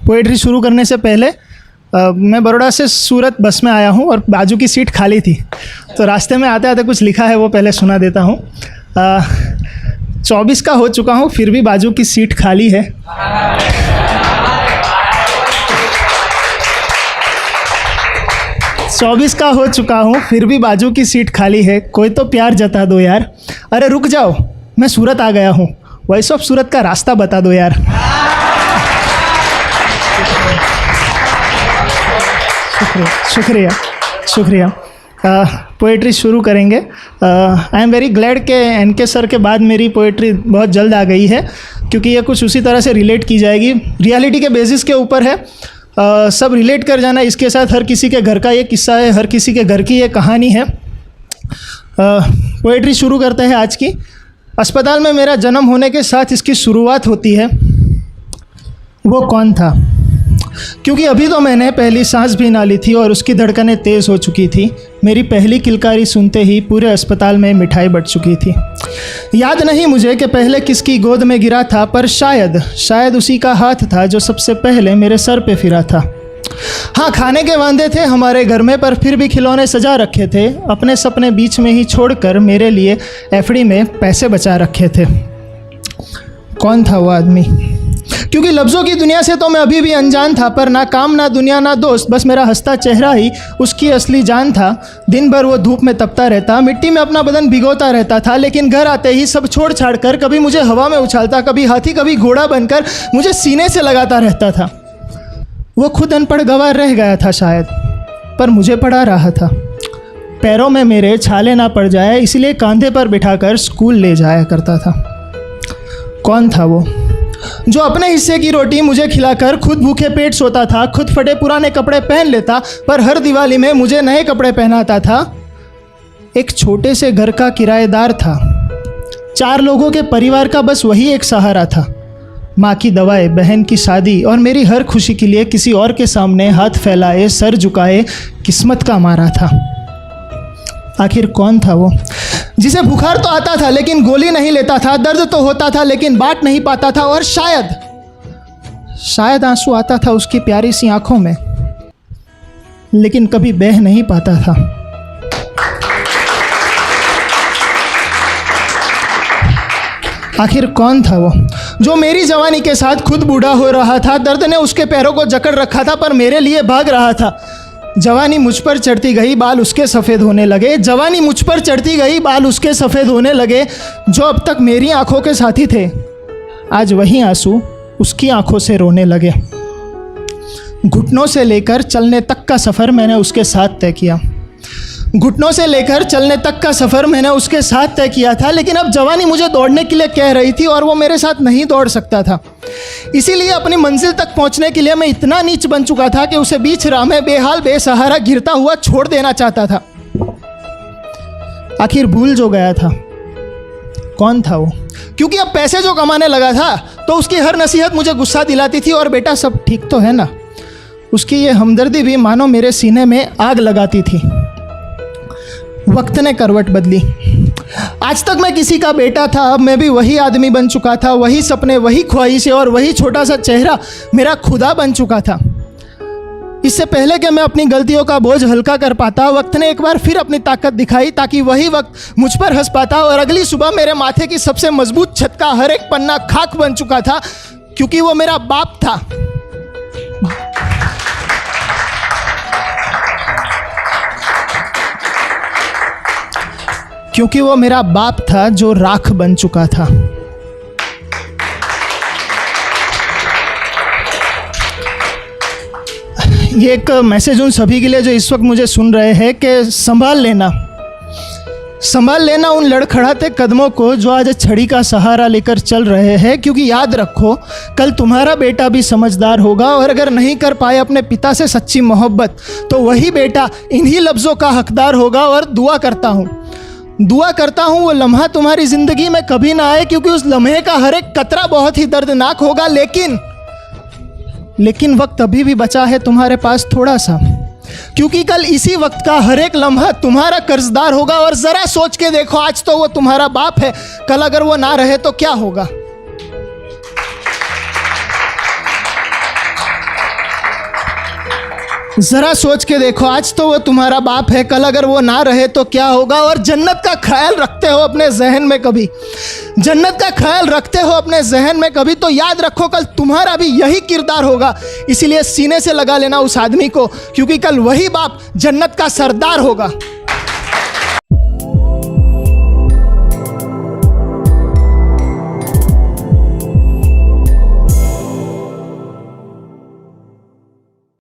Poetry शुरू करने से पहले मैं बड़ौदा से सूरत बस में आया हूँ और बाजू की सीट खाली थी, तो रास्ते में आते आते कुछ लिखा है वो पहले सुना देता हूँ। 24 का हो चुका हूँ फिर भी बाजू की सीट खाली है। चौबीस का हो चुका हूँ फिर भी बाजू की सीट खाली है, कोई तो प्यार जता दो यार। अरे रुक जाओ मैं सूरत आ गया हूँ, वॉइस ऑफ सूरत का रास्ता बता दो यार। शुक्रिया शुक्रिया। पोएट्री शुरू करेंगे। आई एम वेरी ग्लैड के एनके सर के बाद मेरी पोएट्री बहुत जल्द आ गई है, क्योंकि ये कुछ उसी तरह से रिलेट की जाएगी, रियलिटी के बेसिस के ऊपर है। सब रिलेट कर जाना इसके साथ। हर किसी के घर का ये किस्सा है, हर किसी के घर की ये कहानी है। पोएट्री शुरू करते हैं आज की। अस्पताल में मेरा जन्म होने के साथ इसकी शुरुआत होती है। वो कौन था? क्योंकि अभी तो मैंने पहली सांस भी ना ली थी और उसकी धड़कनें तेज़ हो चुकी थी। मेरी पहली किलकारी सुनते ही पूरे अस्पताल में मिठाई बट चुकी थी। याद नहीं मुझे कि पहले किसकी गोद में गिरा था, पर शायद उसी का हाथ था जो सबसे पहले मेरे सर पे फिरा था। हाँ, खाने के वांदे थे हमारे घर में, पर फिर भी खिलौने सजा रखे थे। अपने सपने बीच में ही छोड़कर मेरे लिए एफडी में पैसे बचा रखे थे। कौन था वो आदमी? क्योंकि लफ्ज़ों की दुनिया से तो मैं अभी भी अनजान था, पर ना काम ना दुनिया ना दोस्त, बस मेरा हंसता चेहरा ही उसकी असली जान था। दिन भर वो धूप में तपता रहता, मिट्टी में अपना बदन भिगोता रहता था, लेकिन घर आते ही सब छोड़ छाड़ कर कभी मुझे हवा में उछालता, कभी हाथी कभी घोड़ा बनकर मुझे सीने से लगाता रहता था। वो खुद अनपढ़ गवार रह गया था शायद, पर मुझे पढ़ा रहा था। पैरों में मेरे छाले ना पड़ जाए इसलिए कंधे पर बिठाकर स्कूल ले जाया करता था। कौन था वो जो अपने हिस्से की रोटी मुझे खिलाकर खुद भूखे पेट सोता था, खुद फटे पुराने कपड़े पहन लेता, पर हर दिवाली में मुझे नए कपड़े पहनाता था? एक छोटे से घर का किराएदार था। 4 लोगों के परिवार का बस वही एक सहारा था। माँ की दवाएं, बहन की शादी और मेरी हर खुशी के लिए किसी और के सामने हाथ फैलाए, सर झुकाए किस्मत का मारा था। आखिर कौन था वो जिसे बुखार तो आता था लेकिन गोली नहीं लेता था, दर्द तो होता था लेकिन बांट नहीं पाता था, और शायद आंसू आता था उसकी प्यारी सी आंखों में, लेकिन कभी बह नहीं पाता था। आखिर कौन था वो जो मेरी जवानी के साथ खुद बूढ़ा हो रहा था? दर्द ने उसके पैरों को जकड़ रखा था, पर मेरे लिए भाग रहा था। जवानी मुझ पर चढ़ती गई, बाल उसके सफ़ेद होने लगे। जवानी मुझ पर चढ़ती गई, बाल उसके सफ़ेद होने लगे। जो अब तक मेरी आंखों के साथी थे, आज वही आंसू उसकी आंखों से रोने लगे। घुटनों से लेकर चलने तक का सफ़र मैंने उसके साथ तय किया। घुटनों से लेकर चलने तक का सफ़र मैंने उसके साथ तय किया था, लेकिन अब जवानी मुझे दौड़ने के लिए कह रही थी और वो मेरे साथ नहीं दौड़ सकता था। इसीलिए अपनी मंजिल तक पहुंचने के लिए मैं इतना नीच बन चुका था कि उसे बीच राह में बेहाल बेसहारा गिरता हुआ छोड़ देना चाहता था। आखिर भूल जो गया था। कौन था वो? क्योंकि अब पैसे जो कमाने लगा था तो उसकी हर नसीहत मुझे गुस्सा दिलाती थी, और बेटा सब ठीक तो है ना, उसकी ये हमदर्दी भी मानो मेरे सीने में आग लगाती थी। वक्त ने करवट बदली। आज तक मैं किसी का बेटा था, अब मैं भी वही आदमी बन चुका था। वही सपने, वही ख्वाहिशें और वही छोटा सा चेहरा मेरा खुदा बन चुका था। इससे पहले कि मैं अपनी गलतियों का बोझ हल्का कर पाता, वक्त ने एक बार फिर अपनी ताकत दिखाई, ताकि वही वक्त मुझ पर हंस पाता। और अगली सुबह मेरे माथे की सबसे मजबूत छत का हर एक पन्ना खाक बन चुका था, क्योंकि वो मेरा बाप था। क्योंकि वो मेरा बाप था जो राख बन चुका था। ये एक मैसेज उन सभी के लिए जो इस वक्त मुझे सुन रहे हैं कि संभाल लेना उन लड़खड़ाते कदमों को जो आज छड़ी का सहारा लेकर चल रहे हैं, क्योंकि याद रखो कल तुम्हारा बेटा भी समझदार होगा, और अगर नहीं कर पाए अपने पिता से सच्ची मोहब्बत तो वही बेटा इन्हीं लफ्ज़ों का हकदार होगा। और दुआ करता हूँ वो लम्हा तुम्हारी ज़िंदगी में कभी ना आए, क्योंकि उस लम्हे का हर एक कतरा बहुत ही दर्दनाक होगा। लेकिन वक्त अभी भी बचा है तुम्हारे पास थोड़ा सा, क्योंकि कल इसी वक्त का हर एक लम्हा तुम्हारा कर्जदार होगा। और ज़रा सोच के देखो, आज तो वो तुम्हारा बाप है, कल अगर वो ना रहे तो क्या होगा? ज़रा सोच के देखो, आज तो वो तुम्हारा बाप है, कल अगर वो ना रहे तो क्या होगा। और जन्नत का ख्याल रखते हो अपने जहन में कभी, जन्नत का ख्याल रखते हो अपने जहन में कभी, तो याद रखो कल तुम्हारा भी यही किरदार होगा। इसीलिए सीने से लगा लेना उस आदमी को, क्योंकि कल वही बाप जन्नत का सरदार होगा।